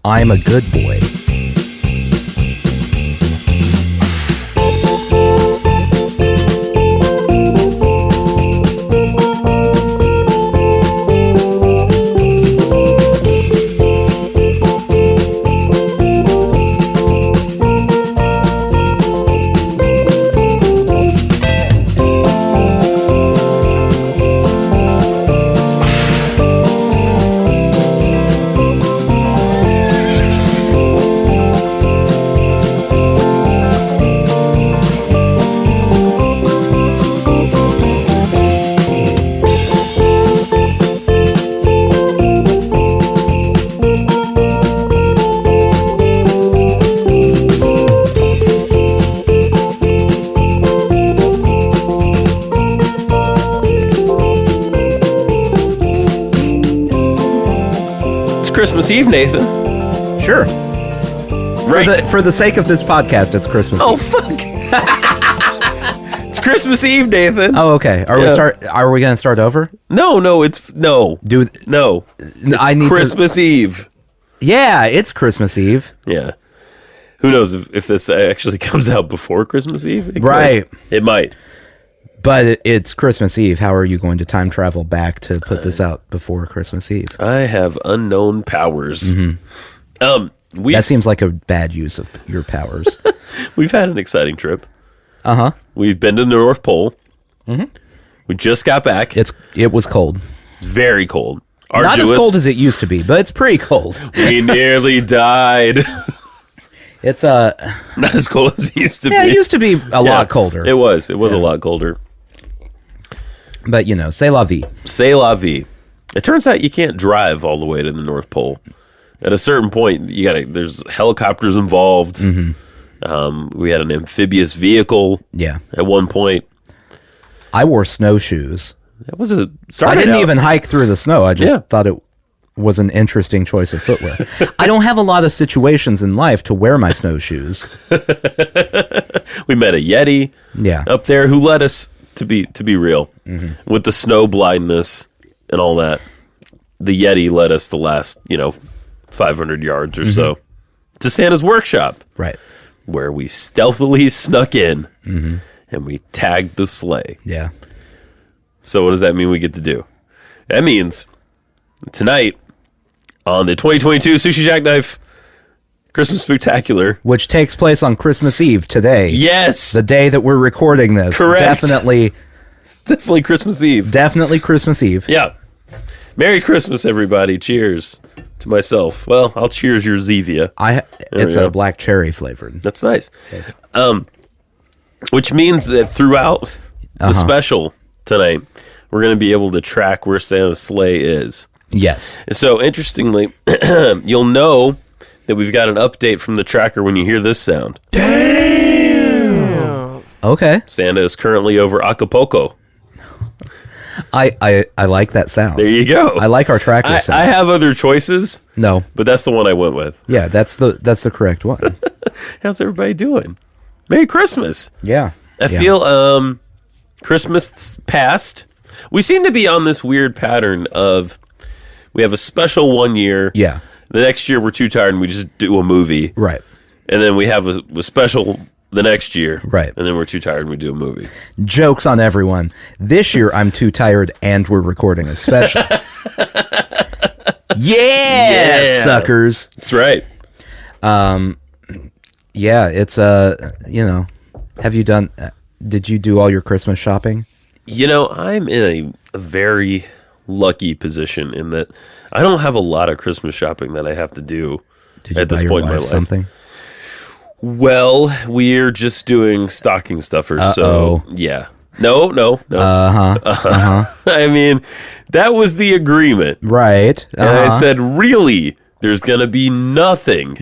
I'm a good boy. Christmas Eve, Nathan. Sure. Right. For the sake of this podcast, it's Christmas Oh, Eve. fuck. It's Christmas Eve, Nathan. Oh, okay. Are we going to start over? No. No. I need Christmas Eve. Yeah, it's Christmas Eve. Yeah. Who knows if this actually comes out before Christmas Eve? It Right. could. It might. But it's Christmas Eve. How are you going to time travel back to put this out before Christmas Eve? I have unknown powers. Mm-hmm. That seems like a bad use of your powers. We've had an exciting trip. Uh-huh. We've been to the North Pole. Mm-hmm. We just got back. It was cold. Very cold. Not as cold as it used to be, but it's pretty cold. We nearly died. It's not as cold as it used to be. Yeah, it used to be a lot colder. It was a lot colder. But, c'est la vie. C'est la vie. It turns out you can't drive all the way to the North Pole. At a certain point, there's helicopters involved. Mm-hmm. We had an amphibious vehicle. Yeah. At one point. I wore snowshoes. That was I didn't even hike through the snow. I just thought it was an interesting choice of footwear. I don't have a lot of situations in life to wear my snowshoes. We met a Yeti up there who led us to be real. Mm-hmm. With the snow blindness and all that. The Yeti led us the last, 500 yards or so to Santa's workshop. Right. Where we stealthily snuck in and we tagged the sleigh. Yeah. So what does that mean we get to do? That means tonight on the 2022 Sushi Jackknife Christmas Spooktacular, which takes place on Christmas Eve today. Yes. The day that we're recording this. Correct. Definitely Christmas Eve. Definitely Christmas Eve. Yeah. Merry Christmas, everybody. Cheers to myself. Well, I'll cheers your Zevia. It's a black cherry flavored. That's nice. Okay. Which means that throughout the special tonight, we're going to be able to track where Santa's sleigh is. Yes. So, interestingly, you'll know that we've got an update from the tracker when you hear this sound. Damn! Okay. Santa is currently over Acapulco. I like that sound. There you go. I like our tracker sound. I have other choices. No. But that's the one I went with. Yeah, that's the correct one. How's everybody doing? Merry Christmas. Yeah. I feel Christmas passed. We seem to be on this weird pattern of we have a special one year. Yeah. The next year we're too tired and we just do a movie. Right. And then we have a special the next year. Right. And then we're too tired and we do a movie. Joke's on everyone. This year I'm too tired and we're recording a special. Yeah, suckers. That's right. Yeah, it's have you done did you do all your Christmas shopping? I'm in a very lucky position in that I don't have a lot of Christmas shopping that I have to do at this point in my life. Something? Well, we're just doing stocking stuffers. So, yeah. No. I mean, that was the agreement. Right. And I said, really, there's going to be nothing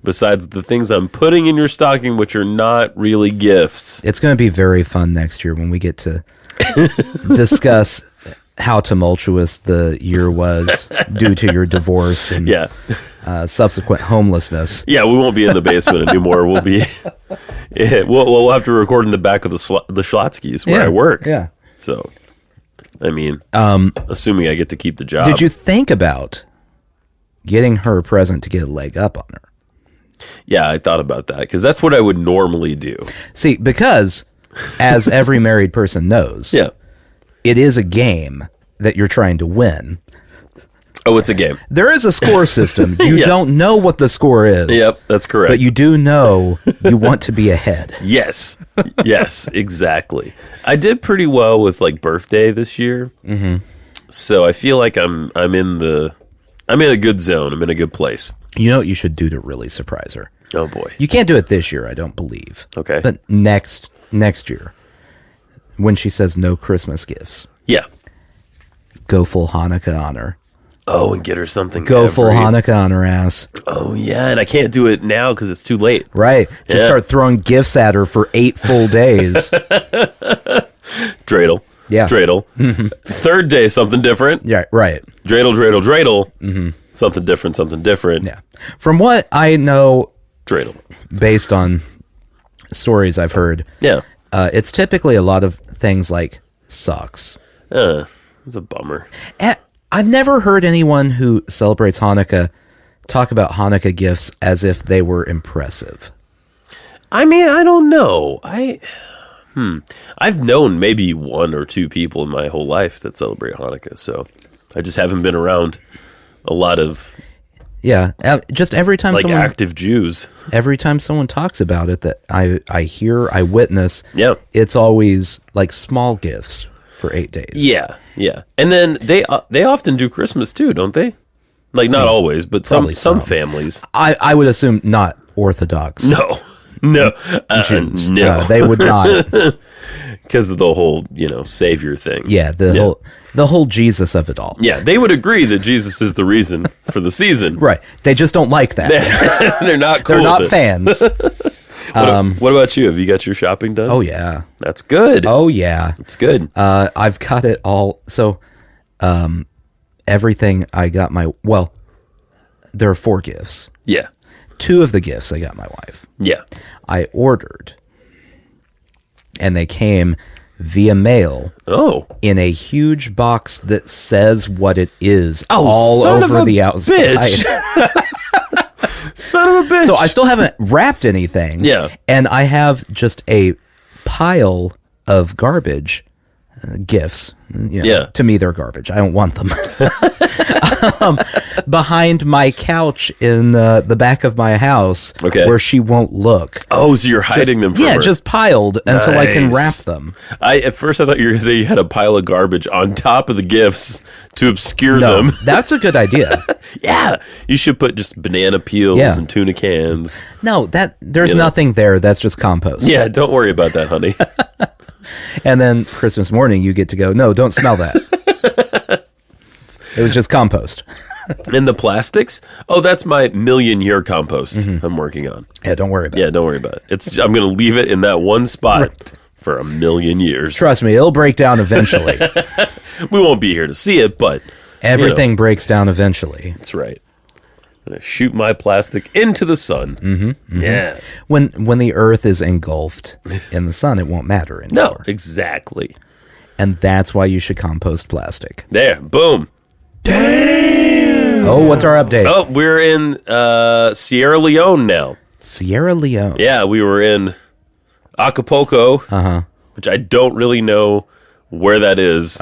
besides the things I'm putting in your stocking, which are not really gifts. It's going to be very fun next year when we get to discuss how tumultuous the year was due to your divorce and subsequent homelessness. Yeah, we won't be in the basement anymore. We'll be we'll have to record in the back of the Schlotzky's where I work. Yeah. So, I mean, assuming I get to keep the job. Did you think about getting her a present to get a leg up on her. Yeah, I thought about that because that's what I would normally do. See, because as every married person knows, it is a game that you're trying to win. Oh, it's a game. There is a score system. You don't know what the score is. Yep, that's correct. But you do know you want to be ahead. Yes, exactly. I did pretty well with like birthday this year, so I feel like I'm in a good zone. I'm in a good place. You know what you should do to really surprise her? Oh boy, you can't do it this year, I don't believe. Okay, but next year, when she says no Christmas gifts, go full Hanukkah on her. Oh, and get her something. Go full Hanukkah on her ass. Oh, yeah, and I can't do it now because it's too late. Right. Just start throwing gifts at her for 8 full days. Dreidel. Yeah. Dreidel. Third day, something different. Yeah, right. Dreidel, dreidel, dreidel. Something different. Yeah. From what I know, dreidel, based on stories I've heard, it's typically a lot of things like socks. It's a bummer. I've never heard anyone who celebrates Hanukkah talk about Hanukkah gifts as if they were impressive. I mean, I don't know. I've known maybe 1 or 2 people in my whole life that celebrate Hanukkah, so I just haven't been around a lot of just every time like active Jews. Every time someone talks about it that I hear, I witness, it's always like small gifts for 8 days. Yeah. And then they often do Christmas too, don't they? Like not always, but some families. I would assume not Orthodox. No. Jews. No. They would not. Because of the whole, savior thing. Yeah, the whole Jesus of it all. Yeah, they would agree that Jesus is the reason for the season. Right. They just don't like that. They're not cool. They're not fans. What about you? Have you got your shopping done? Oh, yeah. That's good. Oh, yeah. It's good. I've got it all. So, everything I got there are 4 gifts. Yeah. 2 of the gifts I got my wife. Yeah. I ordered, and they came via mail. Oh. In a huge box that says what it is all over the outside. Son of a bitch. So I still haven't wrapped anything. Yeah. And I have just a pile of garbage gifts. To me, they're garbage. I don't want them. Behind my couch in the back of my house, where she won't look. Oh, so you're hiding them from her. Yeah, just piled until I can wrap them. At first I thought you were going to say you had a pile of garbage on top of the gifts to obscure them. That's a good idea. Yeah, you should put just banana peels and tuna cans. No, there's nothing there. That's just compost. Yeah, don't worry about that, honey. And then Christmas morning, you get to go, no, don't smell that. It was just compost. And the plastics? Oh, that's my 1,000,000-year compost I'm working on. Yeah, don't worry about it. Yeah, don't worry about it. I'm going to leave it in that one spot for 1,000,000 years. Trust me, it'll break down eventually. We won't be here to see it, but... Everything breaks down eventually. That's right. I'm going to shoot my plastic into the sun. Mm-hmm. Yeah. When the earth is engulfed in the sun, it won't matter anymore. No, exactly. And that's why you should compost plastic. There, boom. Damn! Oh, what's our update? Oh, we're in Sierra Leone now. Sierra Leone? Yeah, we were in Acapulco, which I don't really know where that is.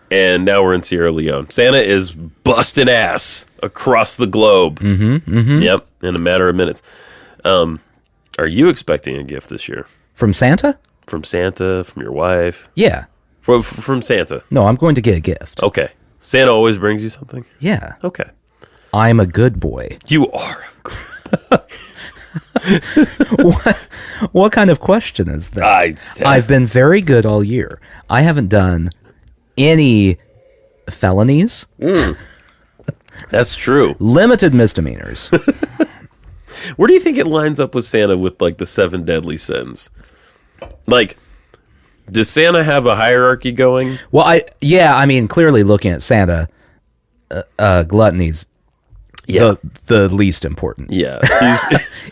And now we're in Sierra Leone. Santa is busting ass across the globe. Yep, in a matter of minutes. Are you expecting a gift this year? From Santa? From Santa, from your wife? Yeah. From Santa? No, I'm going to get a gift. Okay. Santa always brings you something? Yeah. Okay. I'm a good boy. You are a good boy. What kind of question is that? I've been very good all year. I haven't done any felonies. That's true. Limited misdemeanors. Where do you think it lines up with Santa with like the 7 deadly sins? Like, does Santa have a hierarchy going? Well, I mean, clearly looking at Santa, gluttony's the least important. Yeah.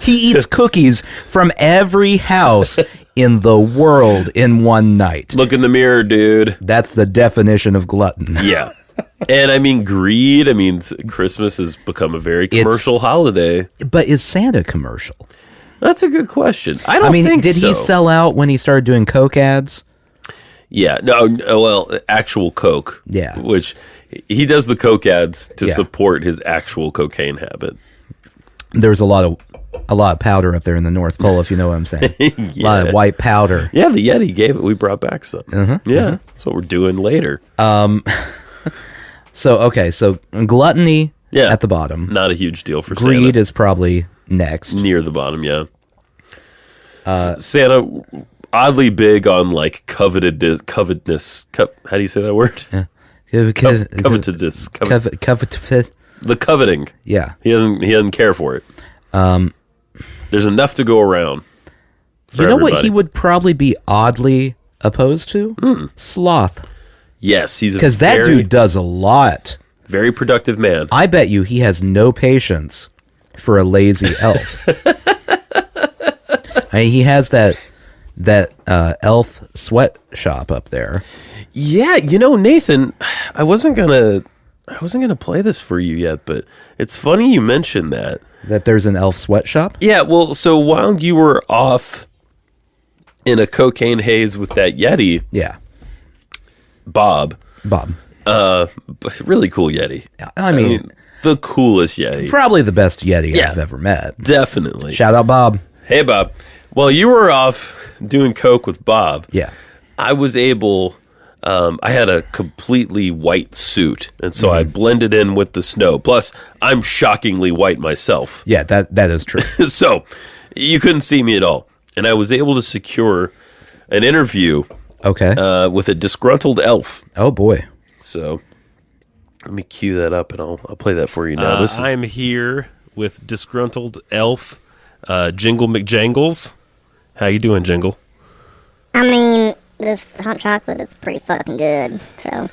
He eats cookies from every house in the world in one night. Look in the mirror, dude. That's the definition of glutton. Yeah. And I mean, greed. I mean, Christmas has become a very commercial holiday. But is Santa commercial? That's a good question. I don't think so. Did he sell out when he started doing Coke ads? Yeah. No, well, actual Coke. Yeah. Which he does the Coke ads to support his actual cocaine habit. There's a lot of powder up there in the North Pole, if you know what I'm saying. A lot of white powder. Yeah, the Yeti gave it. We brought back some. That's what we're doing later. So gluttony at the bottom. Not a huge deal for Santa. Greed is probably next. Near the bottom, yeah. Santa, oddly big on like covetousness. How do you say that word? Covetousness. The coveting. Yeah. He doesn't care for it. There's enough to go around. You know what he would probably be oddly opposed to? Sloth. Yes, because that dude does a lot. Very productive man. I bet you he has no patience for a lazy elf. I mean, he has that elf sweatshop up there. Yeah, you know, Nathan, I wasn't gonna play this for you yet, but it's funny you mentioned that there's an elf sweatshop. Yeah, well, so while you were off in a cocaine haze with that Yeti, Bob, really cool Yeti. I mean, the coolest Yeti, probably the best Yeti I've ever met. Definitely. Shout out, Bob. Hey, Bob. While you were off doing coke with Bob, I was able. I had a completely white suit, and so I blended in with the snow. Plus, I'm shockingly white myself. Yeah, that is true. So, you couldn't see me at all. And I was able to secure an interview with a disgruntled elf. Oh, boy. So, let me cue that up, and I'll play that for you now. I'm here with disgruntled elf, Jingle McJangles. How you doing, Jingle? I mean, this hot chocolate is pretty fucking good, so...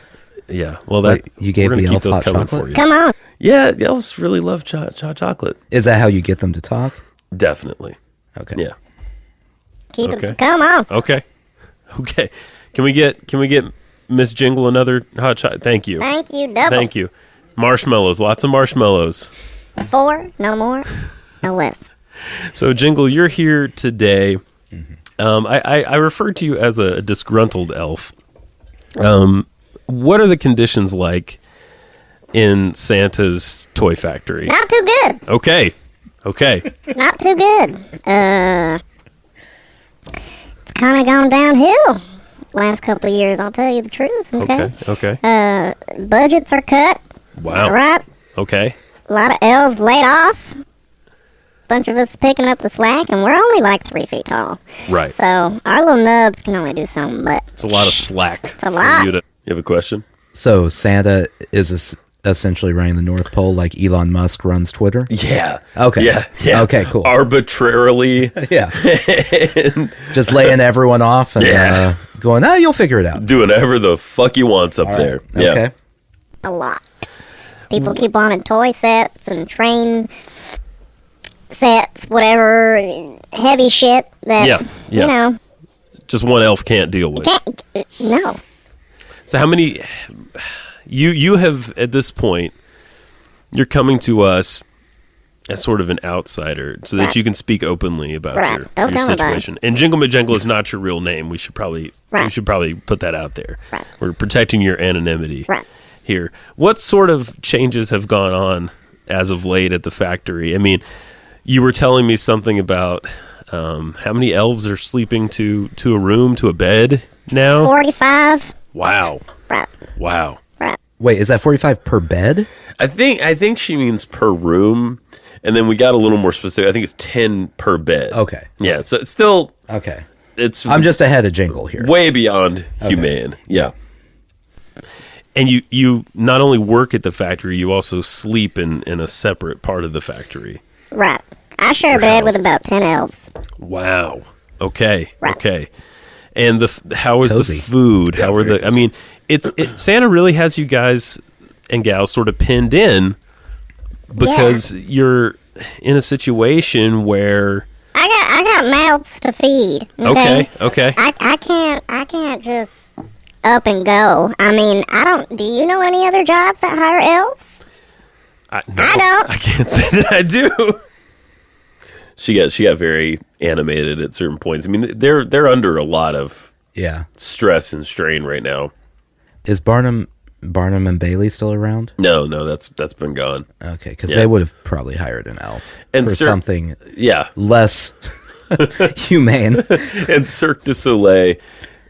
Yeah, well, you gave the elf hot chocolate for you. Come on. Yeah, the elves really love chocolate. Is that how you get them to talk? Definitely. Okay. Yeah. Keep it. Come on. Okay. Can we get Miss Jingle another hot chocolate? Thank you. Thank you, double. Thank you. Marshmallows, lots of marshmallows. 4, no more, no less. So, Jingle, you're here today. I referred to you as a disgruntled elf. What are the conditions like in Santa's toy factory? Not too good. Okay. Not too good. It's kind of gone downhill last couple of years, I'll tell you the truth. Okay. Budgets are cut. Wow. Right? Okay. A lot of elves laid off. Bunch of us picking up the slack, and we're only like 3 feet tall. Right. So our little nubs can only do so much. It's a lot of slack. It's a lot. You have a question? So Santa is essentially running the North Pole like Elon Musk runs Twitter? Yeah. Okay. Yeah. Okay, cool. Arbitrarily. Yeah. Just laying everyone off and going, you'll figure it out. Doing whatever the fuck he wants up there. Yeah. Okay. A lot. People keep wanting toy sets and train sets, whatever, heavy shit that, you know. Just one elf can't deal with. No. So how many, you have, at this point, you're coming to us as sort of an outsider so that you can speak openly about your situation. And Jingle McJangle is not your real name. We should probably put that out there. Right. We're protecting your anonymity here. What sort of changes have gone on as of late at the factory? I mean, you were telling me something about how many elves are sleeping to a room, to a bed now? 45. Wow. Right. Wow. Right. Wait, is that 45 per bed? I think she means per room, and then we got a little more specific. I think it's 10 per bed. Okay. Yeah, so it's still... Okay. I'm just ahead of Jingle here. Way beyond humane. Yeah. And you not only work at the factory, you also sleep in a separate part of the factory. Right. I share a bed with about 10 elves. Wow. Okay. Right. Okay. And how is Cozy. the food? Yeah, how are the? cozy. I mean, Santa really has you guys and gals sort of pinned in because you're in a situation where I got mouths to feed. Okay. I can't just up and go. I mean, do you know any other jobs that hire elves? No, I don't. I can't say that I do. She got very animated at certain points. I mean, they're under a lot of stress and strain right now. Is Barnum and Bailey still around? No, that's been gone. Okay, because they would have probably hired an elf and for something less humane. And Cirque du Soleil,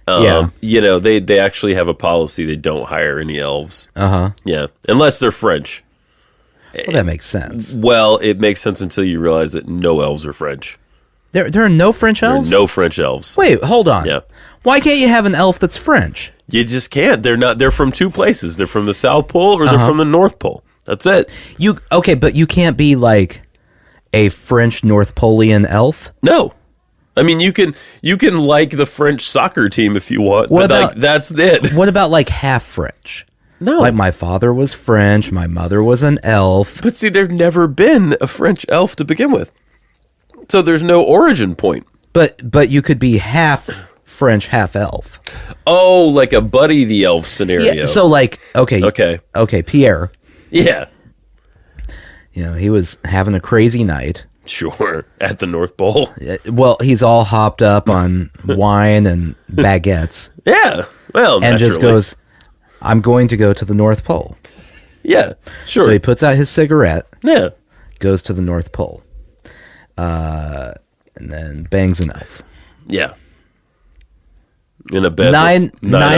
they actually have a policy. They don't hire any elves. Yeah, unless they're French. Well, that makes sense. Well, it makes sense until you realize that no elves are French. There are no French elves? There are no French elves. Wait, hold on. Yeah. Why can't you have an elf that's French? You just can't. They're from two places. They're from the South Pole or they're from the North Pole. That's it. But you can't be like a French North Polean elf? No. I mean, you can like the French soccer team if you want, that's it. What about like half French? No. Like my father was French, my mother was an elf. But see, there's never been a French elf to begin with. So there's no origin point. But you could be half French, half elf. Oh, like a Buddy the Elf scenario. Yeah, so like, okay, Pierre. Yeah. He was having a crazy night. Sure, at the North Pole. Well, he's all hopped up on wine and baguettes. Yeah, well, and just goes, I'm going to go to the North Pole. Yeah, sure. So he puts out his cigarette. Yeah. Goes to the North Pole. And then bangs an elf. Yeah. In a bed. Nine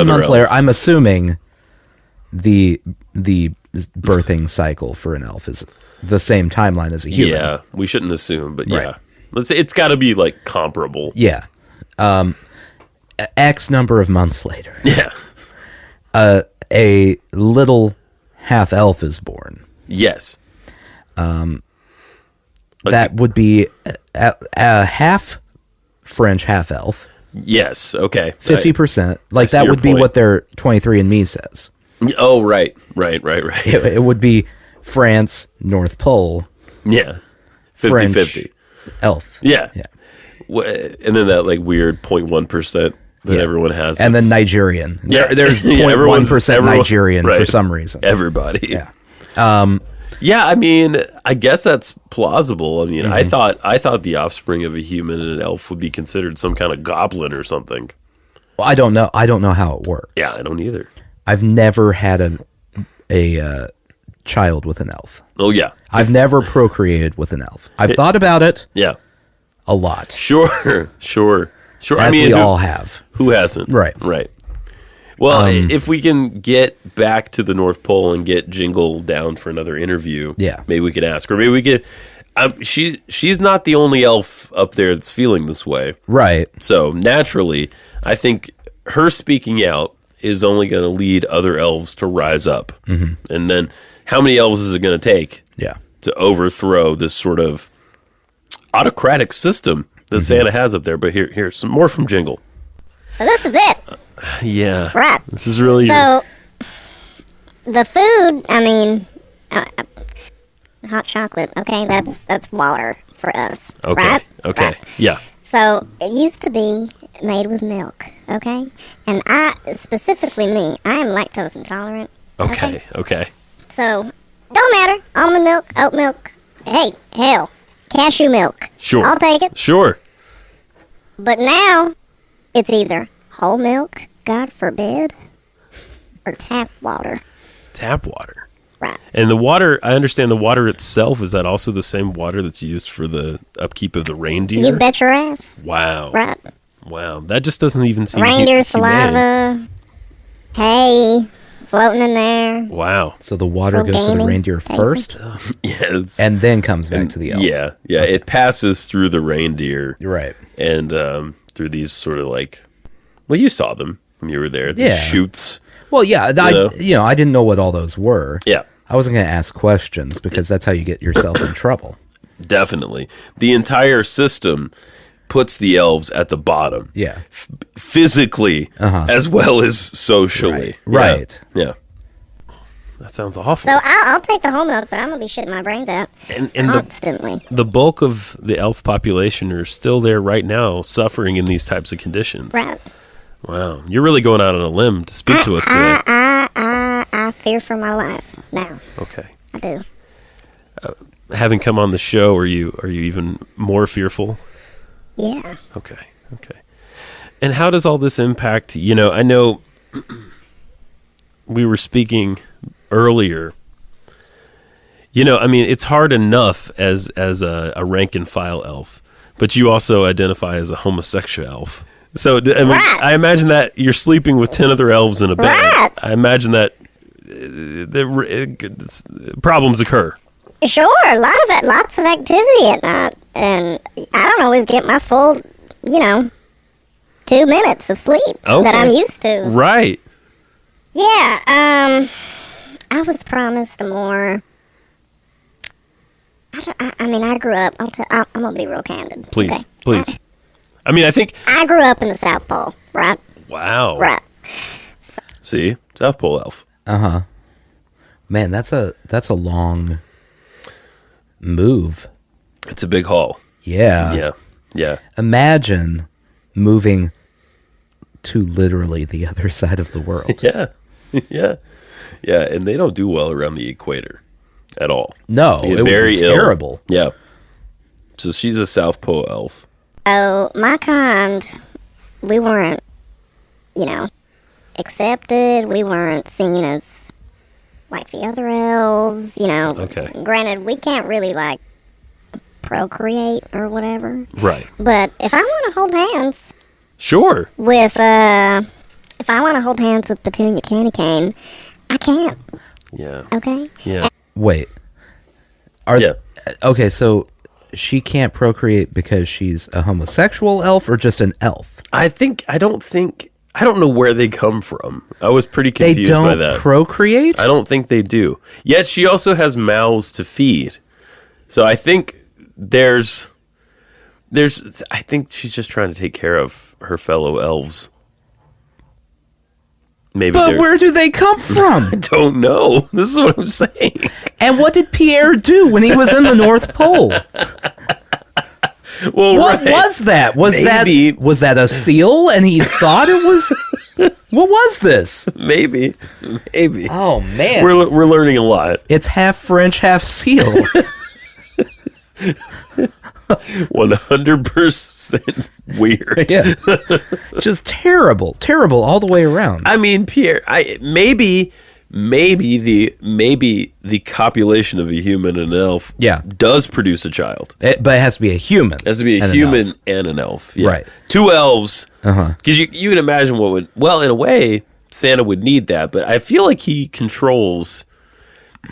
months later, I'm assuming the birthing cycle for an elf is the same timeline as a human. Yeah, we shouldn't assume, but yeah. Let's say it's got to be like comparable. Yeah. X number of months later. Yeah. A little half elf is born. Yes. That would be a half French, half elf. Yes. Okay. 50%. Like that would be what their 23andMe says. Oh, right. It would be France, North Pole. Yeah. 50-50. Elf. Yeah. And then that like weird 0.1% that everyone has. And then Nigerian. There's 0.1% Nigerian for some reason. Everybody. Yeah. Yeah, I mean, I guess that's plausible. I mean, I thought the offspring of a human and an elf would be considered some kind of goblin or something. Well, I don't know. I don't know how it works. Yeah, I don't either. I've never had a child with an elf. Oh, yeah. I've never procreated with an elf. I've thought about it. Yeah. A lot. Sure. As we all have. Who hasn't? Right. Well, if we can get back to the North Pole and get Jingle down for another interview, maybe we could ask her. Maybe we could. She's not the only elf up there that's feeling this way, right? So naturally, I think her speaking out is only going to lead other elves to rise up. And then, how many elves is it going to take? To overthrow this sort of autocratic system that Santa has up there? But here's some more from Jingle. So this is it. Yeah. Right. This is really the food, I mean, hot chocolate, okay, that's water for us. Okay. Right? Okay. Right. Yeah. So it used to be made with milk, okay? And specifically me, I am lactose intolerant. Okay. So, don't matter. Almond milk, oat milk, hell, cashew milk. Sure. I'll take it. Sure. But now, it's either whole milk, God forbid, or tap water. Tap water. Right. And the water, I understand the water itself, is that also the same water that's used for the upkeep of the reindeer? You bet your ass. Wow. Right. Wow. That just doesn't even seem reindeer saliva, hay, floating in there. Wow. So the water goes to the reindeer first? Yes. And then comes back to the elf. Yeah. Okay. It passes through the reindeer. Right. And through these sort of like, well, you saw them when you were there. These chutes. Well, yeah. I didn't know what all those were. Yeah. I wasn't going to ask questions because that's how you get yourself in trouble. Definitely. The entire system puts the elves at the bottom. Yeah. Physically as well as socially. Right. Yeah. That sounds awful. So I'll take the whole milk, but I'm going to be shitting my brains out and constantly. The bulk of the elf population are still there right now suffering in these types of conditions. Right. Wow. You're really going out on a limb to speak to us today. I fear for my life now. Okay. I do. Having come on the show, are you even more fearful? Yeah. Okay. And how does all this impact, I know we were speaking earlier, it's hard enough as a rank and file elf, but you also identify as a homosexual elf. So I imagine that you're sleeping with 10 other elves in a bed. Right. I imagine that problems occur. Sure, lots of activity at night, and I don't always get my full, 2 minutes of sleep that I'm used to. Right. Yeah, I was promised a more. I grew up. I'm gonna be real candid. Please, okay? please. I think I grew up in the South Pole, right? Wow. Right. See, South Pole elf. Man, that's a long move. It's a big haul. Yeah. Yeah. Imagine moving to literally the other side of the world. Yeah. And they don't do well around the equator at all. No, it would be terrible. Yeah. So she's a South Pole elf. Oh, my kind, we weren't, accepted. We weren't seen as like the other elves, Okay. Granted, we can't really procreate or whatever. Right. But if I want to hold hands, sure. With if I want to hold hands with Petunia Candy Cane, I can. Yeah. Okay. Yeah. Wait. Okay, so she can't procreate because she's a homosexual elf or just an elf? I don't know where they come from. I was pretty confused by that. They don't procreate? I don't think they do. Yet she also has mouths to feed. So I think I think she's just trying to take care of her fellow elves. Maybe. But where do they come from? I don't know. This is what I'm saying. And what did Pierre do when he was in the North Pole? Well, what was that? Was that a seal? And he thought it was. What was this? Maybe. Oh man, we're learning a lot. It's half French, half seal. 100% weird. Yeah, just terrible all the way around. I mean, Pierre, maybe the copulation of a human and an elf does produce a child. But it has to be a human. It has to be a human and an elf. Yeah. Right. Two elves. Because you can imagine in a way, Santa would need that, but I feel like he controls.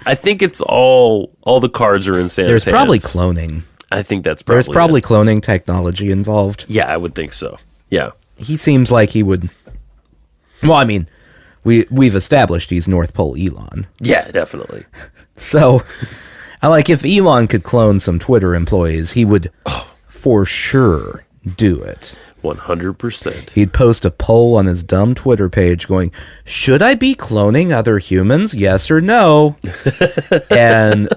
I think it's all the cards are in Santa's hands. There's probably cloning. I think that's probably There's probably cloning technology involved. Yeah, I would think so. Yeah. He seems like he would. Well, I mean, we've established he's North Pole Elon. Yeah, definitely. So, if Elon could clone some Twitter employees, he would for sure do it. 100%. He'd post a poll on his dumb Twitter page going, should I be cloning other humans? Yes or no? And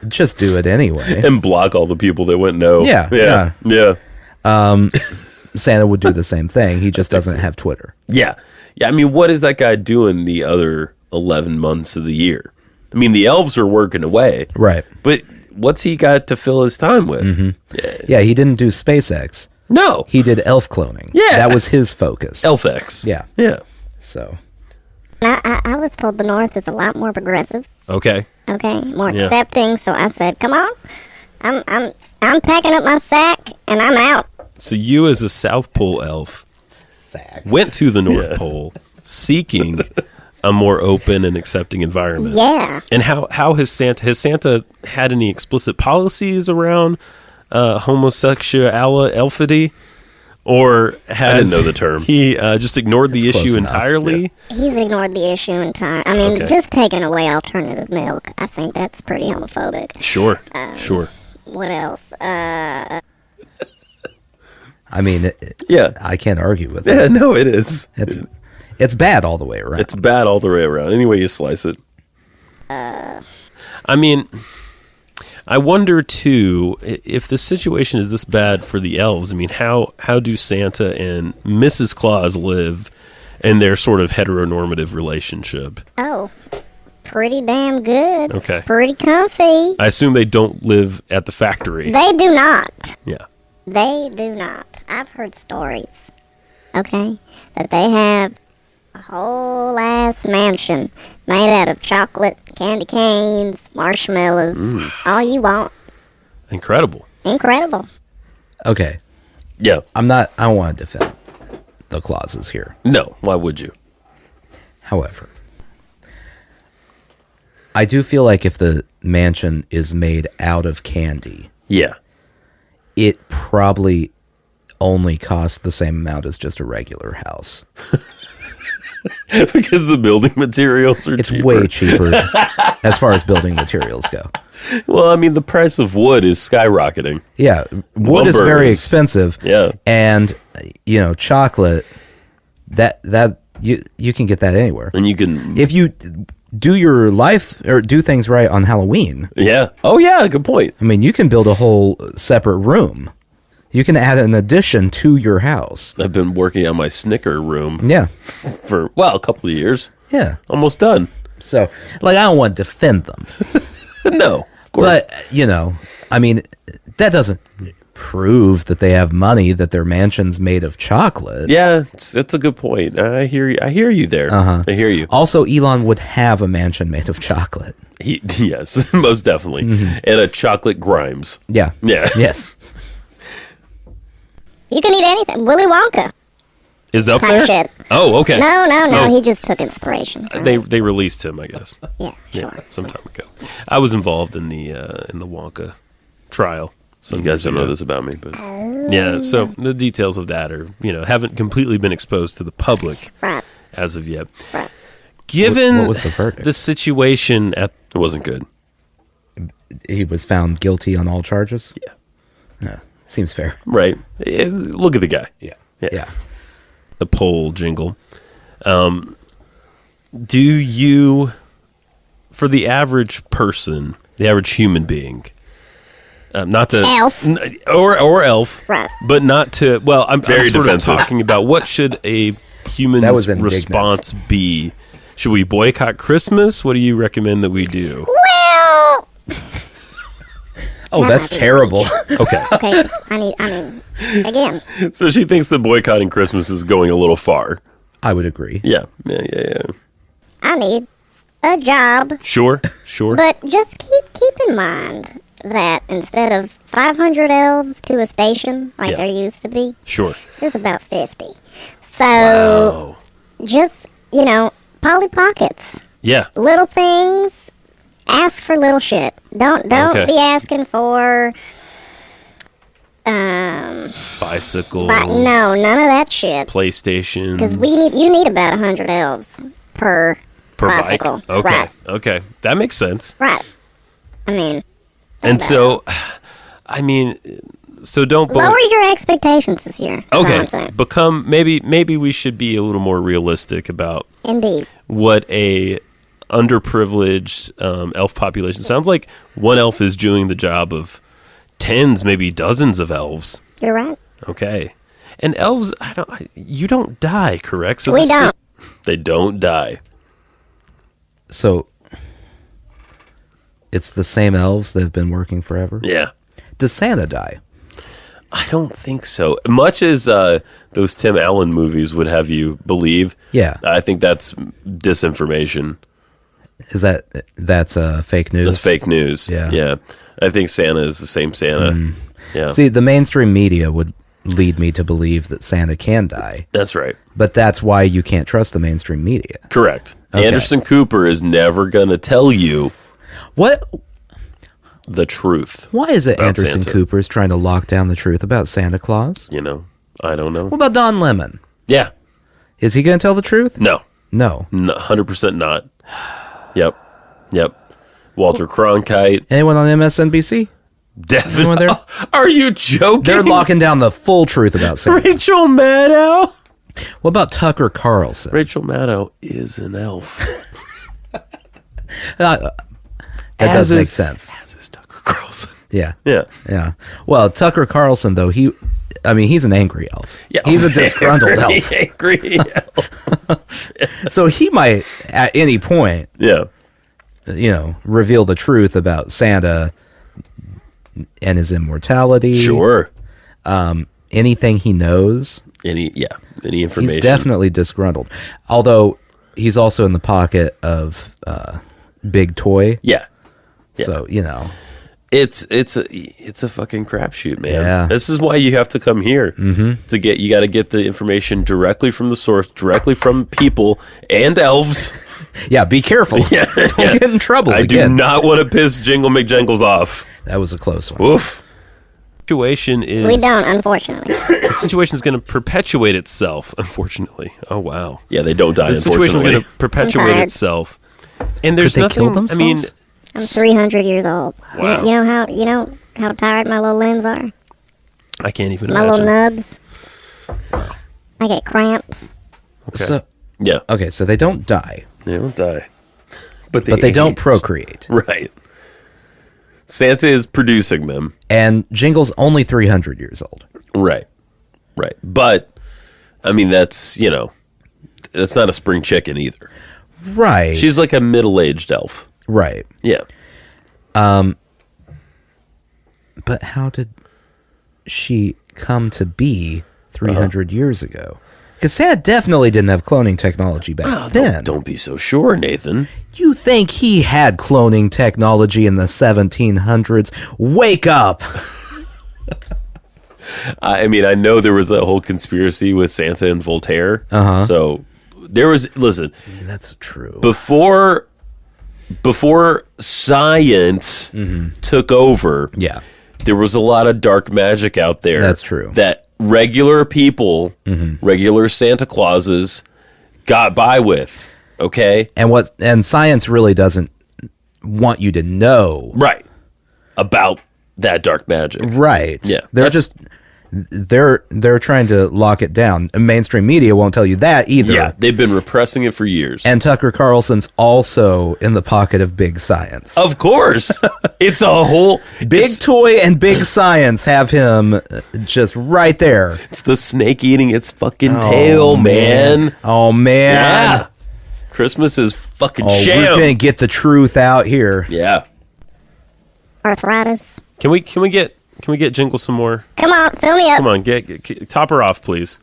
just do it anyway. And block all the people that went no. Yeah. Yeah. Santa would do the same thing. He just doesn't have Twitter. Yeah. Yeah, I mean, what is that guy doing the other 11 months of the year? I mean, the elves are working away. Right. But what's he got to fill his time with? Mm-hmm. Yeah, he didn't do SpaceX. No. He did elf cloning. Yeah. That was his focus. Elfx. Yeah. Yeah. So. I was told the North is a lot more progressive. Okay. More accepting. So I said, come on. I'm packing up my sack and I'm out. So you as a South Pole elf went to the North Pole seeking a more open and accepting environment. Yeah. And how has Santa had any explicit policies around homosexuality, or has I didn't know the term. He just ignored the issue entirely? Yeah. He's ignored the issue entirely. I mean, just taking away alternative milk, I think that's pretty homophobic. Sure. What else? I mean, I can't argue with that. Yeah, no, it is. It's bad all the way around. It's bad all the way around. Any way you slice it. I mean, I wonder too if the situation is this bad for the elves. I mean, how do Santa and Mrs. Claus live and their sort of heteronormative relationship? Oh, pretty damn good. Okay. Pretty comfy. I assume they don't live at the factory. They do not. Yeah. They do not. I've heard stories, okay, that they have a whole ass mansion made out of chocolate, candy canes, marshmallows, all you want. Incredible. Okay. Yeah. I don't want to defend the clauses here. No. Why would you? However, I do feel like if the mansion is made out of candy, Yeah. it probably only costs the same amount as just a regular house. Because the building materials are cheaper. Way cheaper as far as building materials go. Well, I mean, the price of wood is skyrocketing. Yeah, wood is very expensive. Yeah. And, chocolate, that you can get that anywhere. And you can... If you do your life or do things right on Halloween. Yeah. Oh, yeah, good point. I mean, you can build a whole separate room. You can add an addition to your house. I've been working on my Snicker room. Yeah. For, a couple of years. Yeah. Almost done. So, I don't want to defend them. No, of course. But, I mean, that doesn't prove that they have money, that their mansion's made of chocolate. Yeah, that's a good point. I hear you there. I hear you. Also, Elon would have a mansion made of chocolate. Yes, most definitely. And a chocolate Grimes. Yeah. Yeah. Yes. You can eat anything. Willy Wonka. Is up type there? shit. Oh, okay. No. Oh. He just took inspiration. From They it. released him, I guess. Yeah, sure. Some time ago. I was involved in the Wonka trial. Some guys don't know this about me, but yeah. So the details of that are haven't completely been exposed to the public Right. as of yet. Right. Given What was the verdict? the situation it wasn't good. He was found guilty on all charges? Yeah. Yeah. Seems fair. Right. Look at the guy. Yeah. Yeah. Yeah. The poll jingle. Do you, for the average person, the average human being, not to Elf. or elf, Right. but not to. Well, I'm Very sort of defensive. talking about what should a That human's was indignant. response be? Should we boycott Christmas? What do you recommend that we do? Well, Oh, That that's might be terrible. Okay, okay. I mean, again, so she thinks that boycotting Christmas is going a little far. I would agree. Yeah. I need a job, Sure. but just keep in mind that instead of 500 elves to a station like Yeah. there used to be, Sure. there's about 50. So Wow. just Polly Pockets, Yeah. little things. Ask for little shit. Don't Okay. be asking for Bicycles. no, none of that shit. PlayStations. Because you need about 100 elves per bicycle. bike. Okay. Right. Okay. That makes sense. Right. I mean, And so, so don't lower your expectations this year. That's all I'm Okay. saying. Become maybe we should be a little more realistic about Indeed. what a underprivileged elf population sounds like. One elf is doing the job of tens, maybe dozens of elves. You're right. Okay. And elves, you don't die, correct? So We this is- don't. They don't die. So, it's the same elves that have been working forever? Yeah. Does Santa die? I don't think so. Much as those Tim Allen movies would have you believe, Yeah. I think that's disinformation. Is that's fake news? That's fake news. Yeah. Yeah. I think Santa is the same Santa. Yeah. See, the mainstream media would lead me to believe that Santa can die, That's right. but that's why you can't trust the mainstream media. Correct. Okay. Anderson Cooper is never going to tell you What? the truth. Why is it About Anderson Santa. Cooper is trying to lock down the truth about Santa Claus? I don't know. What about Don Lemon? Yeah. Is he going to tell the truth? No. No. 100% not. Yep. Walter Cronkite. Anyone on MSNBC? Definitely. Anyone there? Are you joking? They're locking down the full truth about Santa. Rachel Maddow. What about Tucker Carlson? Rachel Maddow is an elf. That does make sense. As is Tucker Carlson. Yeah. Yeah. Yeah. Well, Tucker Carlson, though, he I mean, he's an angry elf. Yeah, he's a disgruntled elf. Angry elf. So he might, at any point, yeah, reveal the truth about Santa and his immortality. Sure. Anything he knows. Any information. He's definitely disgruntled. Although he's also in the pocket of Big Toy. Yeah. So, It's a fucking crapshoot, man. Yeah. This is why you have to come here to get. You got to get the information directly from the source, directly from people and elves. Yeah, be careful. Don't get in trouble. I do not want to piss Jingle McJangles off. That was a close one. Oof. Situation is. We don't, unfortunately. The situation is going to perpetuate itself. Unfortunately. Oh wow. Yeah, they don't die. The situation is going to perpetuate itself, and there's Could they kill nothing. I mean. themselves? I'm 300 years old. Wow. You know how tired my little limbs are? I can't even My little imagine. nubs. I get cramps. So, Yeah. okay, so they don't die, They don't die. But but they don't procreate. Right. Santa is producing them. And Jingle's only 300 years old. Right. Right. But, I mean, that's not a spring chicken either. Right. She's like a middle-aged elf. right. Yeah. But how did she come to be 300 years ago? Because Santa definitely didn't have cloning technology back then. Don't be so sure, Nathan. You think he had cloning technology in the 1700s? Wake up! I mean, I know there was that whole conspiracy with Santa and Voltaire. So there was, listen, That's true. before science took over, Yeah. there was a lot of dark magic out there. That's true. That regular people, regular Santa Clauses, got by with. Okay, And science really doesn't want you to know. right, about that dark magic. Right. Yeah, They're that's- they're trying to lock it down. Mainstream media won't tell you that either. Yeah, they've been repressing it for years. And Tucker Carlson's also in the pocket of big science. Of course, it's a whole Big Toy and Big Science have him just right there. It's the snake eating its fucking tail, man. Oh man. Yeah, Christmas is fucking Oh, sham. we're gonna get the truth out here. Yeah, Arthritis. Can we get Jingle some more? Come on, fill me up. Come on, get top her off, please.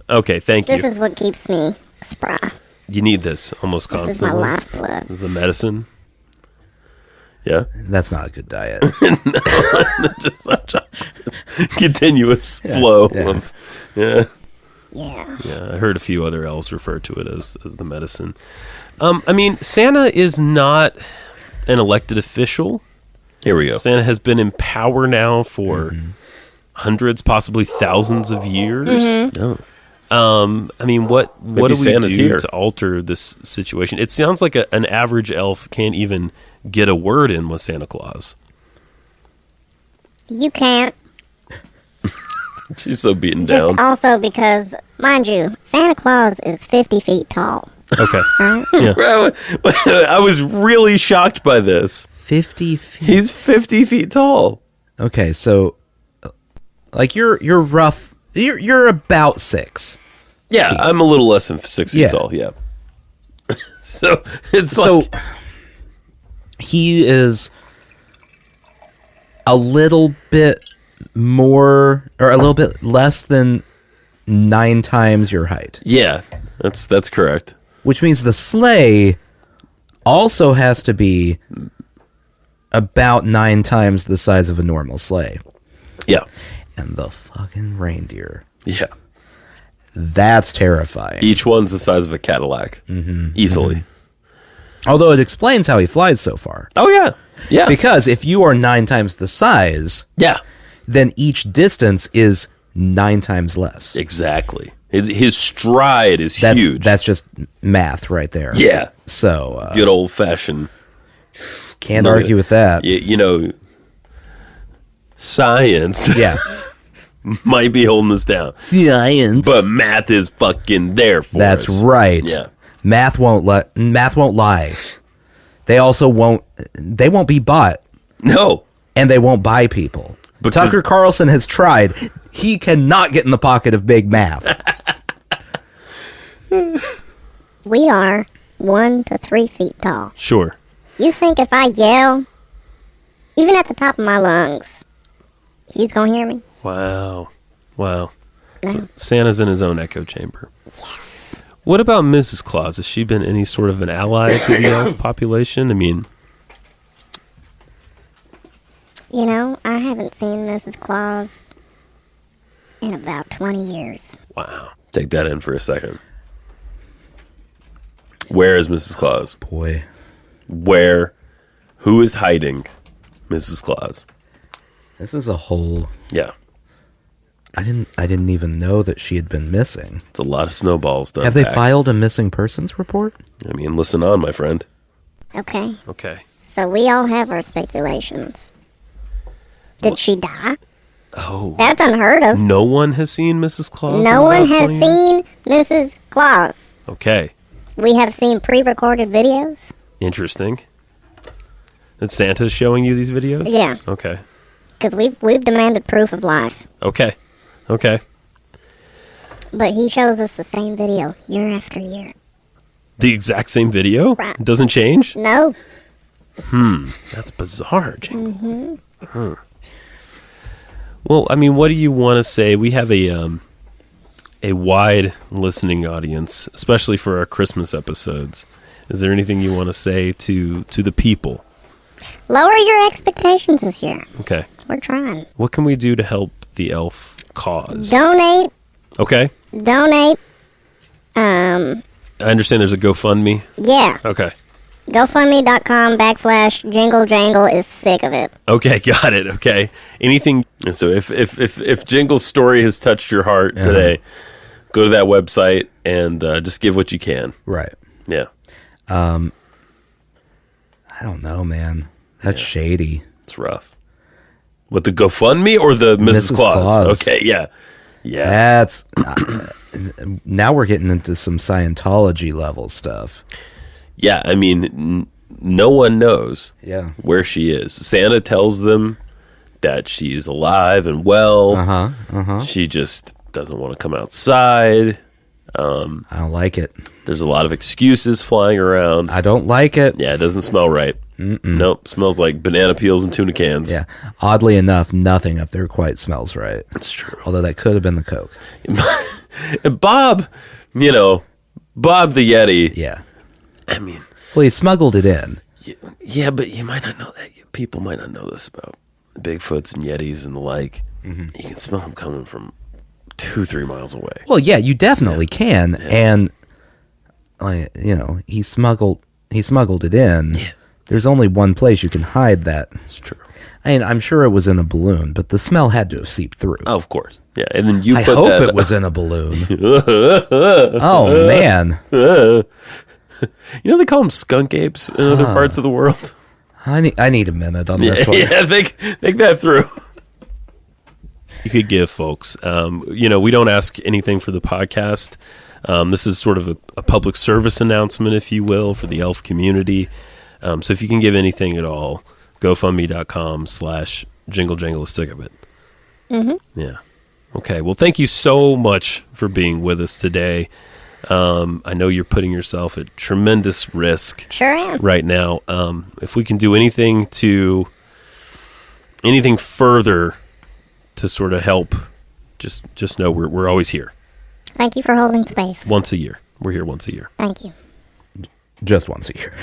Okay, thank This you. is what keeps me spry. You need this almost This is my constantly. lifeblood. This is the medicine. yeah. That's not a good diet. Just like continuous flow yeah. of yeah. Yeah. Yeah, I heard a few other elves refer to it as the medicine. I mean, Santa is not an elected official. Here we go. Santa has been in power now for hundreds, possibly thousands of years. Oh. I mean, what do we Santa's do here. to alter this situation? It sounds like an average elf can't even get a word in with Santa Claus. You can't. She's so beaten Just down. also because, mind you, Santa Claus is 50 feet tall. Okay. I was really shocked by this. 50 feet. He's 50 feet tall. Okay, so like you're rough. You're about 6. Yeah, I'm a little less than 6 feet Yeah. tall. Yeah. So it's So like he is a little bit more or a little bit less than 9 times your height, yeah, that's correct. which means the sleigh also has to be about 9 times the size of a normal sleigh. Yeah, And the fucking reindeer. yeah. That's terrifying. Each one's the size of a Cadillac, easily. Although it explains how he flies so far. Oh yeah, yeah, Because if you are 9 times the size, yeah. then each distance is 9 times less. Exactly. His stride is That's huge. That's just math right there. yeah. So Good old fashioned. can't Look at argue it. with that. You know, science Yeah. might be holding us down, Science. but math is fucking there for us. That's right. Yeah. Math won't lie. They also won't be bought, No. and they won't buy people. Tucker Carlson has tried. He cannot get in the pocket of Big Math. We are 1 to 3 feet tall. Sure. You think if I yell, even at the top of my lungs, he's going to hear me? Wow. Wow. No. So Santa's in his own echo chamber. Yes. What about Mrs. Claus? Has she been any sort of an ally to the elf population? I mean... You know, I haven't seen Mrs. Claus in about 20 years. Wow. Take that in for a second. Where is Mrs. Claus? Boy. Where? Who is hiding Mrs. Claus? This is a whole... Yeah. I didn't even know that she had been missing. It's a lot of snowballs done. Have they filed a missing persons report? I mean, listen on, my friend. Okay. Okay. So we all have our speculations. Did she die? Oh. That's unheard of. No one has seen Mrs. Claus? No one in about has 20 years? seen Mrs. Claus. Okay. We have seen pre-recorded videos. Interesting. And Santa's showing you these videos? Yeah. Okay. Because we've demanded proof of life. Okay. Okay. But he shows us the same video year after year. The exact same video? Right. It doesn't change? No. That's bizarre, Jingle. Well, I mean, what do you want to say? We have a wide listening audience, especially for our Christmas episodes. Is there anything you want to say to the people? Lower your expectations this year. Okay. We're trying. What can we do to help the elf cause? Donate. Okay. Donate. I understand there's a GoFundMe. Yeah. Okay. GoFundMe.com/Jingle Jangle is sick of it. Okay, got it. Okay. Anything? And so if Jingle's story has touched your heart today, go to that website and just give what you can. Right. Yeah. I don't know, man. That's shady. It's rough. What, the GoFundMe or the Mrs. Claus? Okay, yeah. Yeah. That's... now we're getting into some Scientology level stuff. Yeah, I mean, no one knows where she is. Santa tells them that she's alive and well. She just doesn't want to come outside. I don't like it. There's a lot of excuses flying around. I don't like it. Yeah, it doesn't smell right. Nope, smells like banana peels and tuna cans. Yeah. Oddly enough, nothing up there quite smells right. That's true. Although that could have been the Coke. And Bob, Bob the Yeti. Yeah. I mean... Well, he smuggled it in. Yeah, but you might not know that. People might not know this about Bigfoots and Yetis and the like. You can smell them coming from 2-3 miles away. Well, yeah, you definitely can. Yeah. And, he smuggled it in. Yeah. There's only one place you can hide that. It's true. I mean, I'm sure it was in a balloon, but the smell had to have seeped through. Oh, of course. Yeah, and then I hope it was in a balloon. Oh, man. They call them skunk apes in other parts of the world. I need a minute on this one. Yeah, think that through. You could give folks. We don't ask anything for the podcast. This is sort of a public service announcement, if you will, for the elf community. So if you can give anything at all, GoFundMe.com/Jingle Jangle is sick of it. Yeah. Okay. Well, thank you so much for being with us today. I know you're putting yourself at tremendous risk. Sure am. Right now. If we can do anything further to sort of help, just know we're always here. Thank you for holding space. Once a year. We're here once a year. Thank you. Just once a year.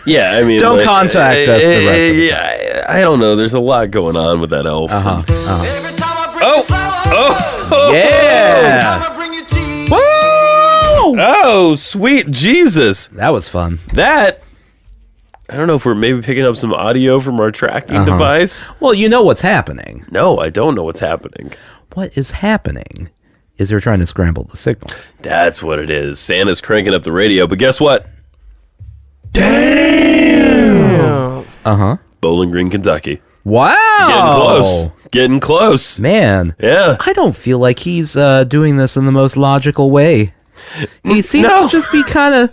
Yeah, I mean... Don't contact us the rest of the time. I don't know. There's a lot going on with that elf. Uh-huh. Oh! Yeah! Woo! Oh, sweet Jesus. That was fun. That... I don't know if we're maybe picking up some audio from our tracking device. Well, you know what's happening. No, I don't know what's happening. What is happening is they're trying to scramble the signal. That's what it is. Santa's cranking up the radio, but guess what? Damn! Bowling Green, Kentucky. Wow! Getting close. Man. Yeah. I don't feel like he's doing this in the most logical way. He seems to just be kind of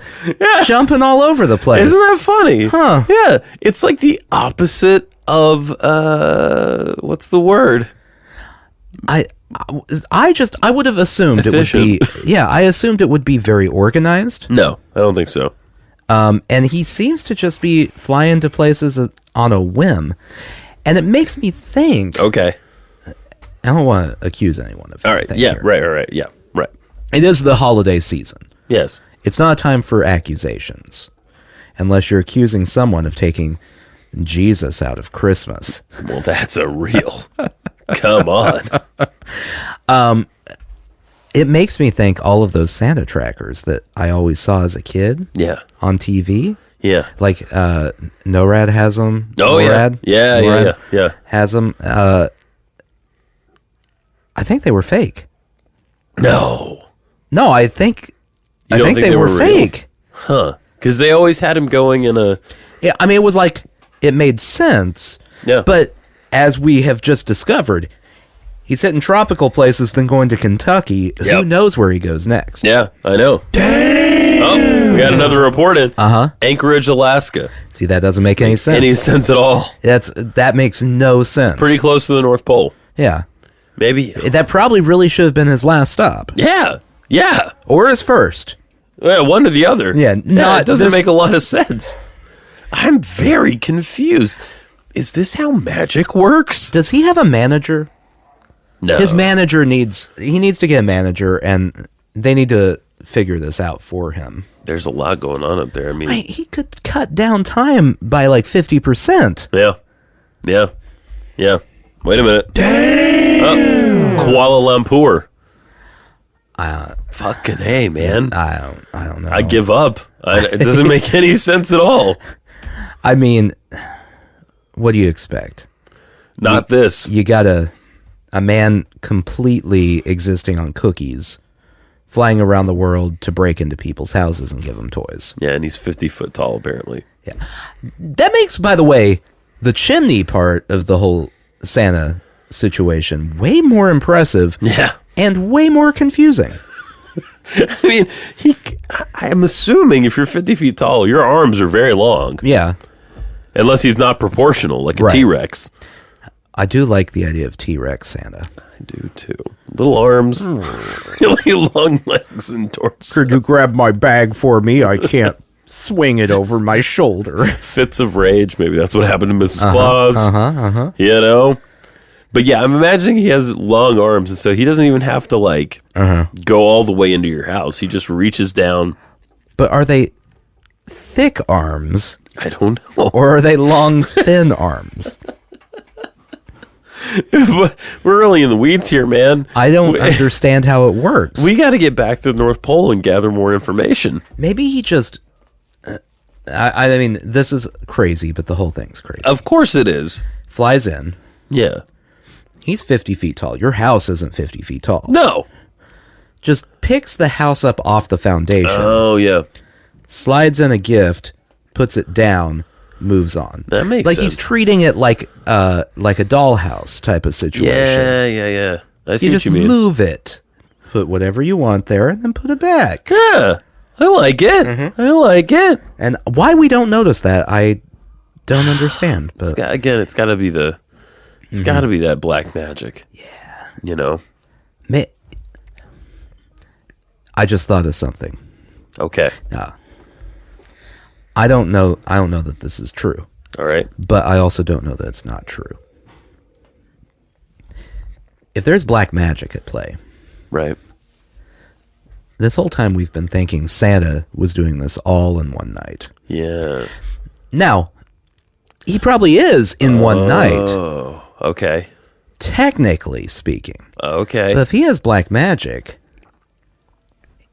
jumping all over the place. Isn't that funny? Huh. Yeah. It's like the opposite of what's the word? I would have assumed Efficient. it would be. Yeah, I assumed it would be very organized. No, I don't think so. And he seems to just be flying to places on a whim, and it makes me think. Okay. I don't want to accuse anyone of anything. All right. Yeah. here. Right. Yeah. Right. It is the holiday season. Yes. It's not a time for accusations, unless you're accusing someone of taking Jesus out of Christmas. Well, that's a real. Come on. It makes me think all of those Santa trackers that I always saw as a kid. Yeah. On TV. Yeah. Like NORAD has them. Oh, NORAD, yeah. NORAD Yeah. has them. I think they were fake. No. No, I think they were fake. Huh. Because they always had him going in a... Yeah, I mean, it was like, it made sense. Yeah. But as we have just discovered, he's hitting tropical places, then going to Kentucky. Yep. Who knows where he goes next? Yeah, I know. Dang! Oh, we got another report in. Uh-huh. Anchorage, Alaska. See, that doesn't make any sense. Any sense at all. That makes no sense. Pretty close to the North Pole. Yeah. Maybe. That probably really should have been his last stop. Yeah. Yeah. Or his first. Yeah, one or the other. Yeah, it doesn't make a lot of sense. I'm very confused. Is this how magic works? Does he have a manager? No. His manager needs to get a manager, and they need to figure this out for him. There's a lot going on up there. I mean, He could cut down time by like 50%. Yeah. Yeah. Yeah. Wait a minute. Damn! Oh, Kuala Lumpur. Fucking hey, man. I don't know. I give up. It doesn't make any sense at all. I mean, what do you expect? Not this. You got a man completely existing on cookies, flying around the world to break into people's houses and give them toys. Yeah, and he's 50 foot tall, apparently. Yeah. That makes, by the way, the chimney part of the whole Santa situation way more impressive. Yeah. And way more confusing. I mean, I'm assuming if you're 50 feet tall, your arms are very long. Yeah. Unless he's not proportional, like a Right. T-Rex. I do like the idea of T-Rex Santa. I do, too. Little arms, really long legs and torso. Could you grab my bag for me? I can't swing it over my shoulder. Fits of rage. Maybe that's what happened to Mrs. Claus. You know? But yeah, I'm imagining he has long arms, and so he doesn't even have to, like, go all the way into your house. He just reaches down. But are they thick arms? I don't know. Or are they long, thin arms? We're really in the weeds here, man. I don't understand how it works. We got to get back to the North Pole and gather more information. Maybe he just... I mean, this is crazy, but the whole thing's crazy. Of course it is. Flies in. Yeah. He's 50 feet tall. Your house isn't 50 feet tall. No. Just picks the house up off the foundation. Oh, yeah. Slides in a gift, puts it down, moves on. That makes like sense. He's treating it like a dollhouse type of situation. Yeah. I see You what just you mean. move it, put whatever you want there, and then put it back. Yeah. I like it. I like it. And why we don't notice that, I don't understand. But It's got to be the... It's got to be that black magic. Yeah. You know? I just thought of something. Okay. I don't know that this is true. All right. But I also don't know that it's not true. If there's black magic at play, Right. this whole time we've been thinking Santa was doing this all in one night. Yeah. Now, he probably is in one night, Oh, okay. technically speaking. Okay. But if he has black magic,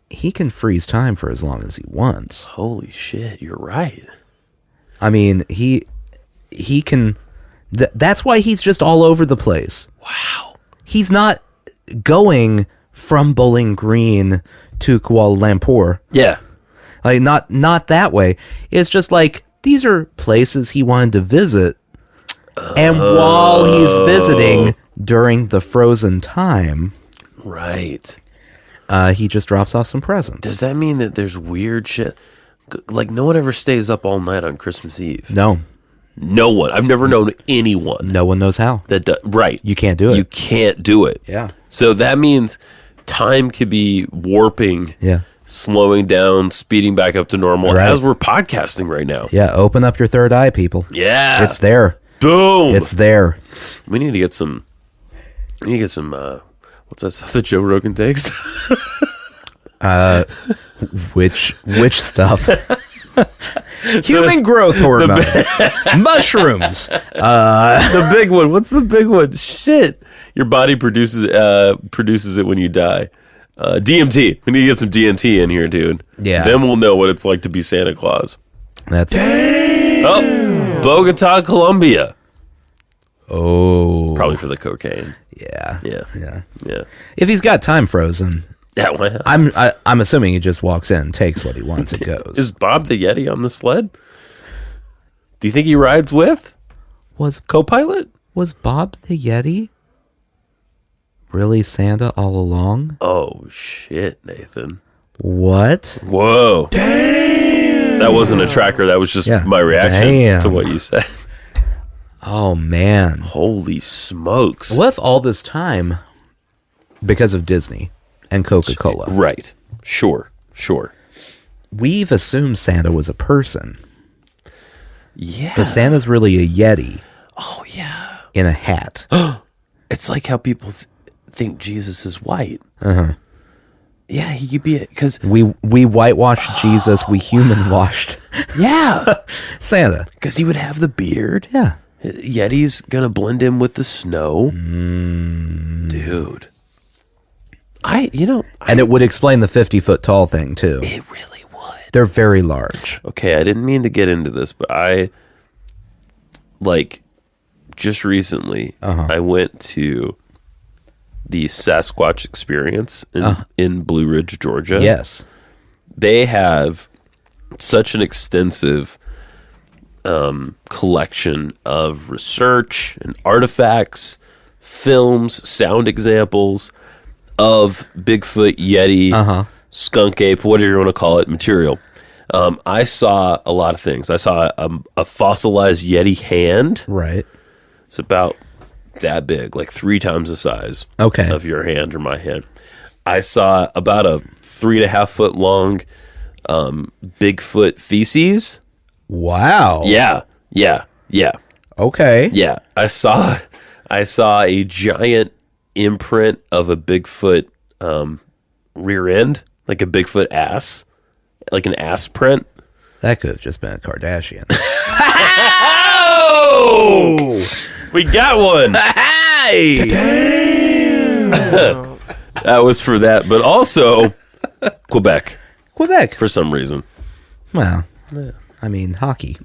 he can freeze time for as long as he wants. Holy shit, you're right. I mean, he can... that's why he's just all over the place. Wow. He's not going from Bowling Green to Kuala Lumpur. Yeah. Like, not that way. It's just like, these are places he wanted to visit. And while he's visiting during the frozen time... Right. He just drops off some presents. Does that mean that there's weird shit? Like, no one ever stays up all night on Christmas Eve. No. No one. I've never known anyone. No one knows how. Right. You can't do it. You can't do it. Yeah. So that means time could be warping, slowing down, speeding back up to normal as we're podcasting right now. Yeah. Open up your third eye, people. Yeah. It's there. Boom. It's there. We need to get some. What's that stuff that Joe Rogan takes? Which stuff? Human growth hormone, mushrooms. The big one. What's the big one? Shit, your body produces it when you die. DMT. We need to get some DMT in here, dude. Yeah. Then we'll know what it's like to be Santa Claus. That's Bogota, Colombia. Oh, probably for the cocaine. Yeah. If he's got time frozen. Yeah, why not? I'm assuming he just walks in, takes what he wants, and goes. Is Bob the Yeti on the sled? Do you think he rides with? Was co-pilot? Was Bob the Yeti really Santa all along? Oh shit, Nathan! What? Whoa! Damn! That wasn't a tracker. That was just my reaction to what you said. Oh man! Holy smokes! What if all this time, because of Disney and Coca-Cola. Right. Sure. We've assumed Santa was a person. Yeah. But Santa's really a Yeti. Oh, yeah. In a hat. It's like how people think Jesus is white. Uh-huh. Yeah, he could be because we whitewashed Jesus. We human washed. Yeah. Santa. Because he would have the beard. Yeah. Yeti's going to blend in with the snow. Dude. And it would explain the 50-foot tall thing, too. It really would. They're very large. Okay, I didn't mean to get into this, but just recently, I went to the Sasquatch Experience in Blue Ridge, Georgia. Yes. They have such an extensive collection of research and artifacts, films, sound examples of Bigfoot, Yeti, skunk ape, whatever you want to call it, material. I saw a lot of things. I saw a fossilized Yeti hand. Right. It's about that big, like 3 times the size of your hand or my hand. I saw about a 3.5 foot long Bigfoot feces. Wow. Yeah. Okay. Yeah. I saw a giant imprint of a Bigfoot rear end, like a Bigfoot ass, like an ass print. That could have just been a Kardashian. Oh! We got one. Hey! That was for that, but also Quebec for some reason. Well, I mean, hockey.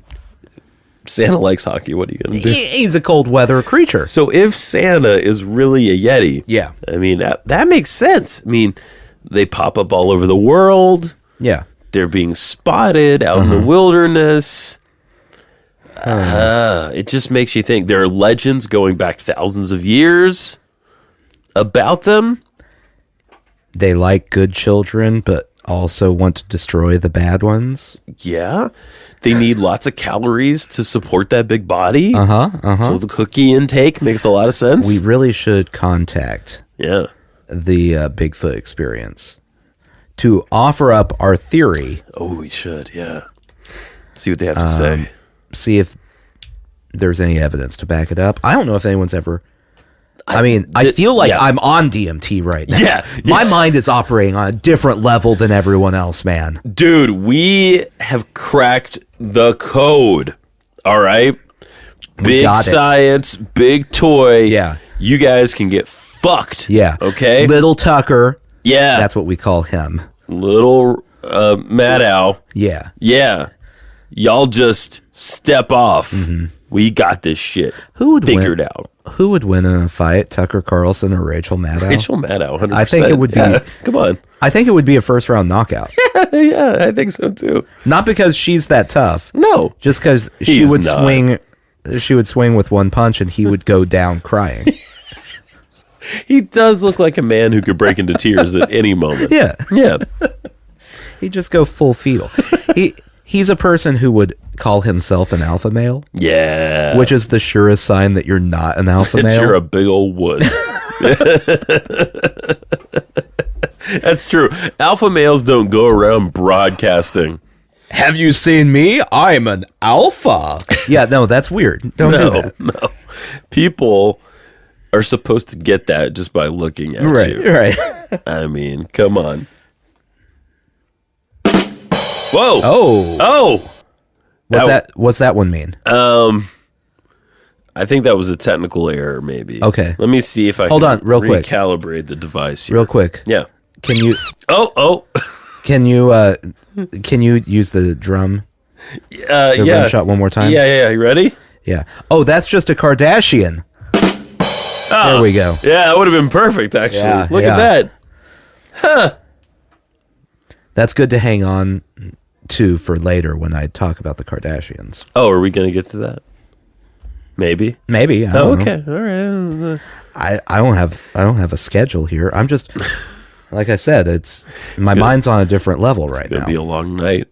Santa likes hockey. What are you going to do? He's a cold weather creature. So if Santa is really a Yeti, I mean, that makes sense. I mean, they pop up all over the world. Yeah. They're being spotted out in the wilderness. It just makes you think. There are legends going back thousands of years about them. They like good children, but also want to destroy the bad ones. Yeah. They need lots of calories to support that big body. So the cookie intake makes a lot of sense. We really should contact the Bigfoot Experience to offer up our theory. Oh, we should, yeah. See what they have to say. See if there's any evidence to back it up. I don't know if anyone's ever... I feel like I'm on DMT right now. Yeah. My mind is operating on a different level than everyone else, man. Dude, we have cracked the code. All right? Big science, big toy. Yeah. You guys can get fucked. Yeah. Okay? Little Tucker. Yeah. That's what we call him. Little Maddow. Yeah. Yeah. Y'all just step off. We got this shit figured out. Who would win in a fight, Tucker Carlson or Rachel Maddow? Rachel Maddow, 100%. I think it would be. Yeah, come on. I think it would be a first round knockout. Yeah, I think so too. Not because she's that tough. No, just because she would swing. She would swing with one punch, and he would go down crying. He does look like a man who could break into tears at any moment. Yeah. Yeah. He'd just go full fetal. He's a person who would call himself an alpha male. Yeah. Which is the surest sign that you're not an alpha male. You're a big old wuss. That's true. Alpha males don't go around broadcasting. Have you seen me? I'm an alpha. Yeah, no, that's weird. Don't do that. No. People are supposed to get that just by looking at you. Right. I mean, come on. Whoa. Oh. What's that one mean? I think that was a technical error, maybe. Okay. Let me see if I Hold can on, real quick. recalibrate the device here. Real quick. Yeah. Can you Oh. can you use the drum? The rim shot one more time? Yeah. You ready? Yeah. Oh, that's just a Kardashian. Oh, there we go. Yeah, that would have been perfect, actually. Yeah, Look at that. Huh. That's good to hang on to for later when I talk about the Kardashians. Oh, are we going to get to that? Maybe. Maybe. I don't know. All right. I don't have a schedule here. I'm just like I said, my mind's on a different level right now. It's going to be a long night.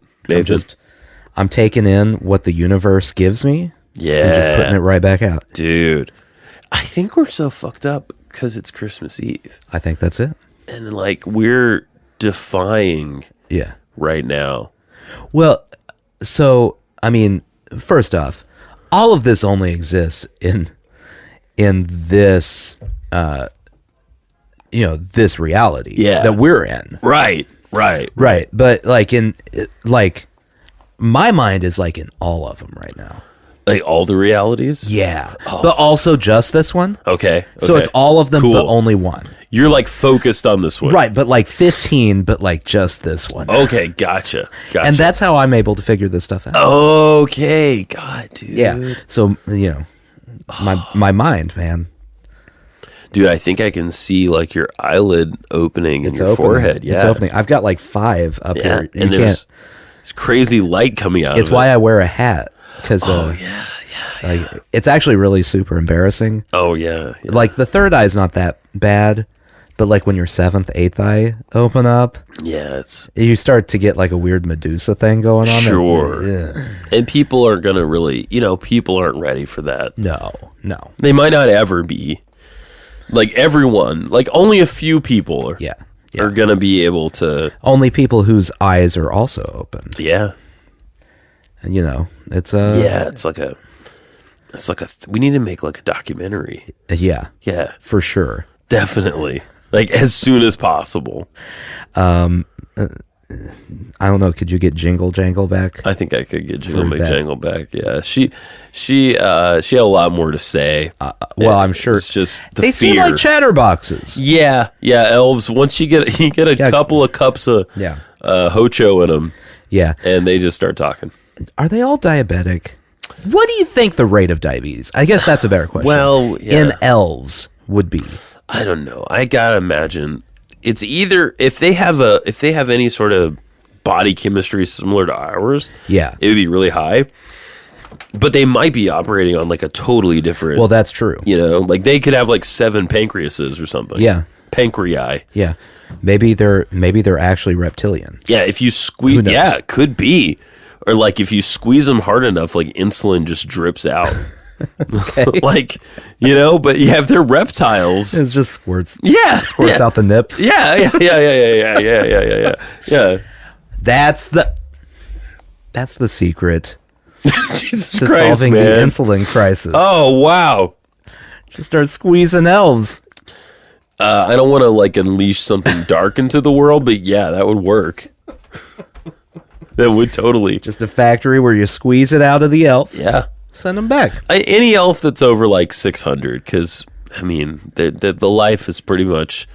I'm taking in what the universe gives me. Yeah. And just putting it right back out. Dude, I think we're so fucked up because it's Christmas Eve. I think that's it. And like we're defying right now. Well, so I mean, first off, all of this only exists in this this reality that we're in. Right. But my mind is like in all of them right now. Like all the realities? Yeah. Oh. But also just this one. Okay. So it's all of them, but only one. You're like focused on this one. Right, but like 15, but like just this one. Okay, gotcha. And that's how I'm able to figure this stuff out. Okay, God, dude. Yeah. So, my mind, man. Dude, I think I can see like your eyelid opening in your forehead. Yeah. It's opening. I've got like 5 up here. And there's this crazy light coming out. It's why I wear a hat. Because it's actually really super embarrassing. Oh, yeah. Like the third eye is not that bad, but like when your 7th, 8th eye open up, you start to get like a weird Medusa thing going on. Sure. And people are gonna really, people aren't ready for that. No, they might not ever be. Like everyone, like only a few people are gonna be able to. Only people whose eyes are also open. Yeah. And it's like we need to make like a documentary. Yeah, for sure, definitely, like as soon as possible. I don't know. Could you get Jingle Jangle back? I think I could get Jingle McJangle back. Yeah, she had a lot more to say. Well, I'm sure it's just they seem like chatterboxes. Yeah, elves. Once you get a couple of cups of hocho in them, and they just start talking. Are they all diabetic? What do you think the rate of diabetes? I guess that's a better question. Well, in elves would be. I don't know. I gotta imagine it's either if they have any sort of body chemistry similar to ours, it would be really high. But they might be operating on like a totally different. Well, that's true. Like they could have like 7 pancreases or something. Yeah, pancreas. Yeah, maybe they're actually reptilian. Yeah, if you squeeze, it could be. Or like if you squeeze them hard enough, like insulin just drips out. Like, but if they're reptiles, it just squirts. Squirts out the nips. Yeah. That's the secret. Jesus to Christ, solving man. the insulin crisis. Oh wow! Just start squeezing elves. I don't want to like unleash something dark into the world, but that would work. That would totally. Just a factory where you squeeze it out of the elf. Yeah. Send them back. Any elf that's over like 600, because, I mean, the life is pretty much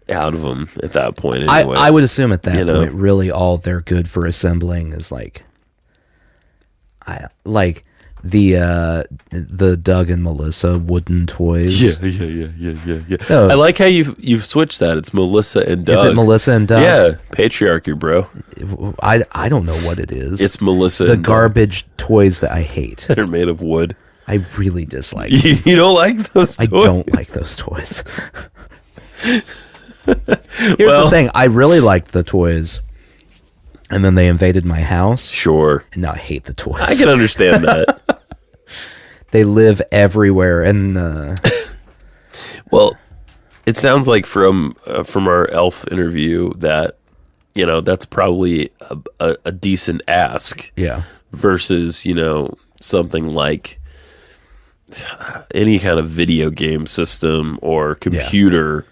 out of them at that point anyway. I would assume at that point, really all they're good for assembling is like the Doug and Melissa wooden toys. Yeah. I like how you've switched that. It's Melissa and Doug. Is it Melissa and Doug? Yeah, patriarchy, bro. I don't know what it is. It's Melissa the and garbage Doug. Toys that I hate. That are made of wood. I really dislike them. You don't like those toys? I don't like those toys. Here's the thing. I really liked the toys And then they invaded my house. Sure. And now I hate the toys. I can understand that. They live everywhere, and well, it sounds like from our elf interview that that's probably a decent ask. Yeah. Versus something like any kind of video game system or computer,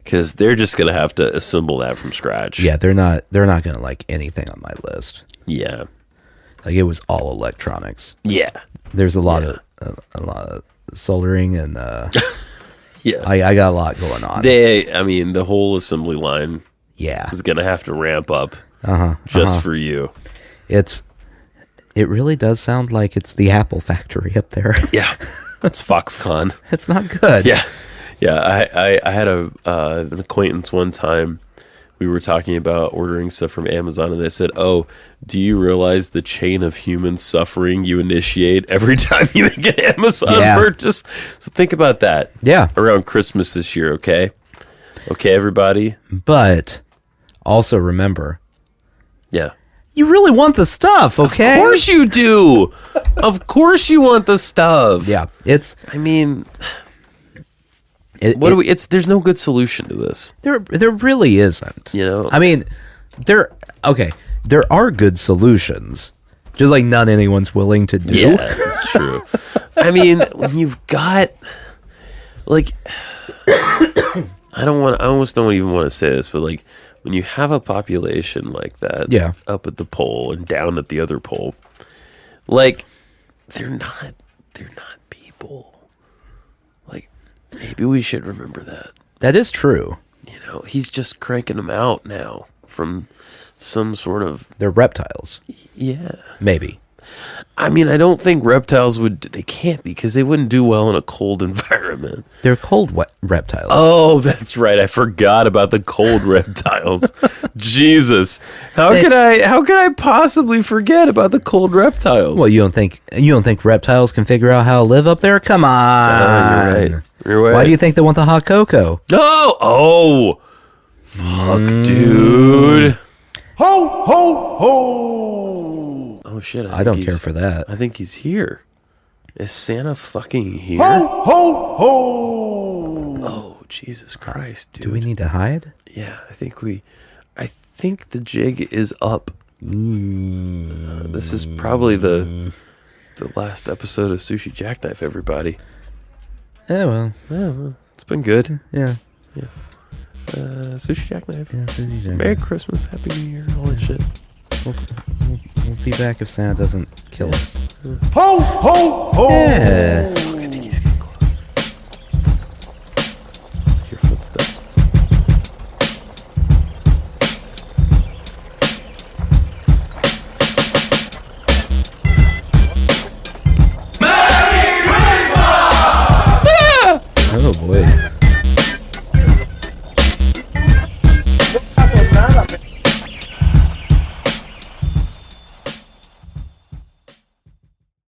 because they're just gonna have to assemble that from scratch. Yeah, they're not gonna like anything on my list. Yeah. Like it was all electronics. Yeah. There's a lot of soldering and yeah. I got a lot going on. The whole assembly line is gonna have to ramp up just for you. It really does sound like it's the Apple factory up there. Yeah. It's Foxconn. It's not good. Yeah. Yeah, I had an acquaintance one time. We were talking about ordering stuff from Amazon, and they said, "Oh, do you realize the chain of human suffering you initiate every time you make an Amazon purchase?" So think about that. Yeah, around Christmas this year. Okay, everybody. But also remember, you really want the stuff. Okay, of course you do. Of course you want the stuff. Yeah, there's no good solution to this. There really isn't. There are good solutions, just like none anyone's willing to do. Yeah, that's true. When you've got I almost don't even want to say this, but when you have a population like that, up at the pole and down at the other pole, they're not people. Maybe we should remember that. That is true. He's just cranking them out now from some sort of... They're reptiles. Yeah. Maybe. I don't think reptiles would... They can't, because they wouldn't do well in a cold environment. They're cold reptiles. Oh, that's right. I forgot about the cold reptiles. Jesus. How could I possibly forget about the cold reptiles? Well, you don't think reptiles can figure out how to live up there? Come on. You're right. You're right. Why do you think they want the hot cocoa? Oh, fuck, dude. Ho, ho, ho. Oh, shit. I don't care for that. I think he's here. Is Santa fucking here? Ho, ho, ho. Oh, Jesus Christ, dude. Do we need to hide? Yeah, I think the jig is up. This is probably the last episode of Sushi Jackknife, everybody. Yeah, well, it's been good. Yeah. Sushi Jackknife. Yeah, Sushi Jackknife. Merry Christmas, Happy New Year, all that shit. We'll be back if Santa doesn't kill us. Ho, ho, ho. Yeah.